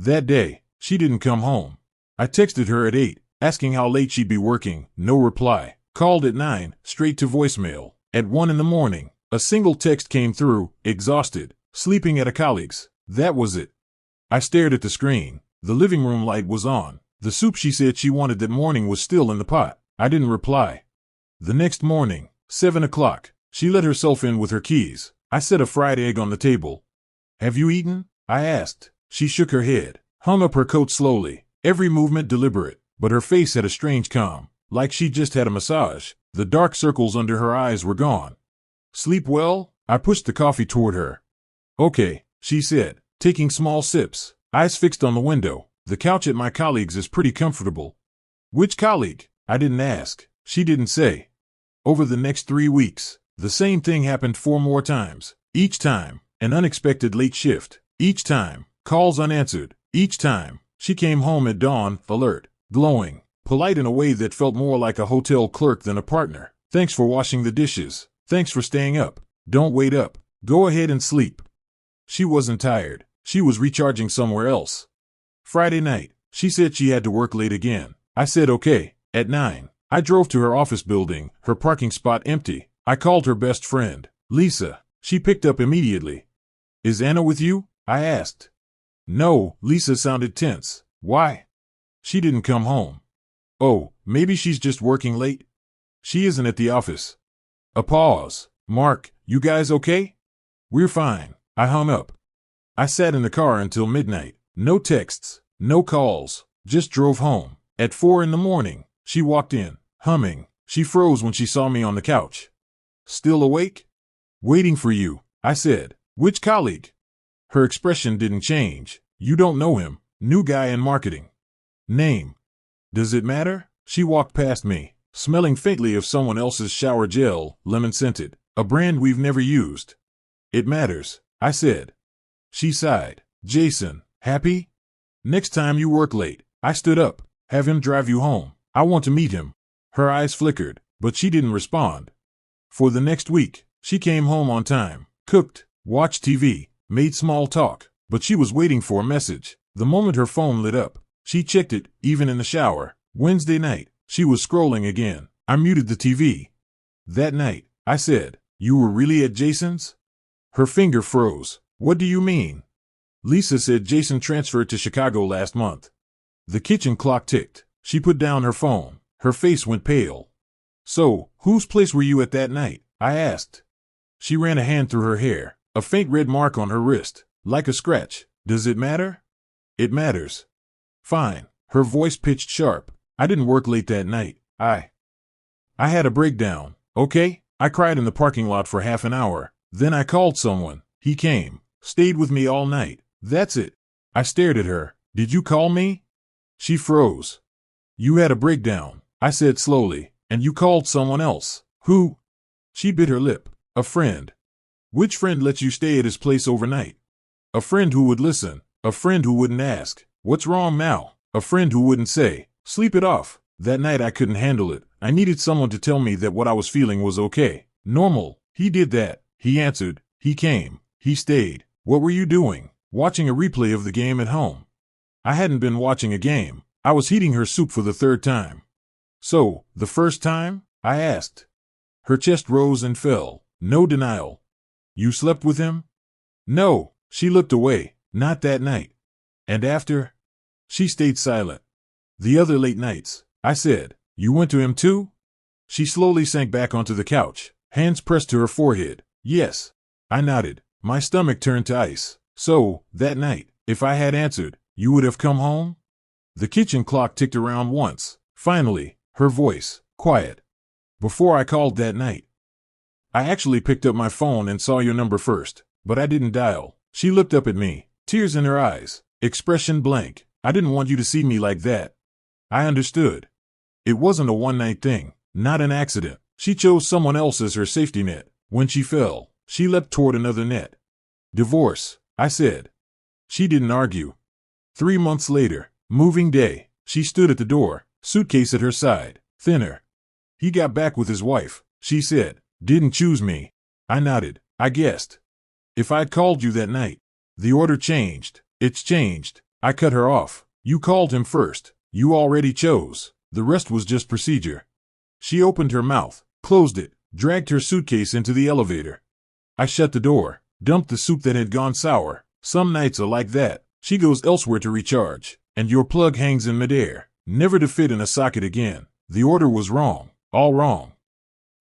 That day, she didn't come home. I texted her at 8, asking how late she'd be working. No reply. Called at 9, straight to voicemail. At 1 in the morning, a single text came through, exhausted, sleeping at a colleague's. That was it. I stared at the screen. The living room light was on. The soup she said she wanted that morning was still in the pot. I didn't reply. The next morning, 7 o'clock, she let herself in with her keys. I set a fried egg on the table. Have you eaten? I asked. She shook her head, hung up her coat slowly, every movement deliberate, but her face had a strange calm, like she just had a massage. The dark circles under her eyes were gone. Sleep well? I pushed the coffee toward her. Okay, she said, taking small sips, eyes fixed on the window. The couch at my colleague's is pretty comfortable. Which colleague? I didn't ask. She didn't say. Over the next 3 weeks, the same thing happened 4 more times. Each time, an unexpected late shift. Each time, calls unanswered. Each time, she came home at dawn, alert, glowing, polite in a way that felt more like a hotel clerk than a partner. Thanks for washing the dishes. Thanks for staying up. Don't wait up. Go ahead and sleep. She wasn't tired. She was recharging somewhere else. Friday night, she said she had to work late again. I said okay. At 9, I drove to her office building, her parking spot empty. I called her best friend, Lisa. She picked up immediately. Is Anna with you? I asked. No, Lisa sounded tense. Why? She didn't come home. Oh, maybe she's just working late? She isn't at the office. A pause. Mark, you guys okay? We're fine. I hung up. I sat in the car until midnight. No texts, no calls, just drove home. At 4 in the morning, she walked in, humming. She froze when she saw me on the couch. Still awake? Waiting for you, I said. Which colleague? Her expression didn't change. You don't know him. New guy in marketing. Name. Does it matter? She walked past me, smelling faintly of someone else's shower gel, lemon-scented, a brand we've never used. It matters, I said. She sighed. Jason, happy? Next time you work late, I stood up. Have him drive you home. I want to meet him. Her eyes flickered, but she didn't respond. For the next week, she came home on time, cooked, watched TV, made small talk, but she was waiting for a message. The moment her phone lit up, she checked it, even in the shower. Wednesday night, she was scrolling again. I muted the TV. That night, I said, you were really at Jason's? Her finger froze. What do you mean? Lisa said Jason transferred to Chicago last month. The kitchen clock ticked. She put down her phone. Her face went pale. So, whose place were you at that night? I asked. She ran a hand through her hair, a faint red mark on her wrist, like a scratch. Does it matter? It matters. Fine. Her voice pitched sharp. I didn't work late that night. I had a breakdown, okay? I cried in the parking lot for half an hour. Then I called someone. He came, stayed with me all night. That's it. I stared at her. Did you call me? She froze. You had a breakdown, I said slowly, and you called someone else. Who? She bit her lip. A friend. Which friend let you stay at his place overnight? A friend who would listen. A friend who wouldn't ask, what's wrong now? A friend who wouldn't say, sleep it off. That night I couldn't handle it. I needed someone to tell me that what I was feeling was okay. Normal. He did that. He answered. He came. He stayed. What were you doing? Watching a replay of the game at home. I hadn't been watching a game. I was heating her soup for the 3rd time. So, the first time? I asked. Her chest rose and fell. No denial. You slept with him? No. She looked away. Not that night. And after? She stayed silent. The other late nights, I said. You went to him too? She slowly sank back onto the couch, hands pressed to her forehead. Yes. I nodded. My stomach turned to ice. So, that night, if I had answered, you would have come home? The kitchen clock ticked around once. Finally, her voice, quiet. Before I called that night. I actually picked up my phone and saw your number first, but I didn't dial. She looked up at me, tears in her eyes, expression blank. I didn't want you to see me like that. I understood. It wasn't a one-night thing, not an accident. She chose someone else as her safety net. When she fell, she leapt toward another net. Divorce, I said. She didn't argue. 3 months later, moving day, she stood at the door, suitcase at her side, thinner. He got back with his wife, she said. Didn't choose me. I nodded. I guessed. If I'd called you that night. The order changed. It's changed. I cut her off. You called him first. You already chose. The rest was just procedure. She opened her mouth, closed it, dragged her suitcase into the elevator. I shut the door, dumped the soup that had gone sour. Some nights are like that. She goes elsewhere to recharge, and your plug hangs in midair, never to fit in a socket again. The order was wrong, all wrong.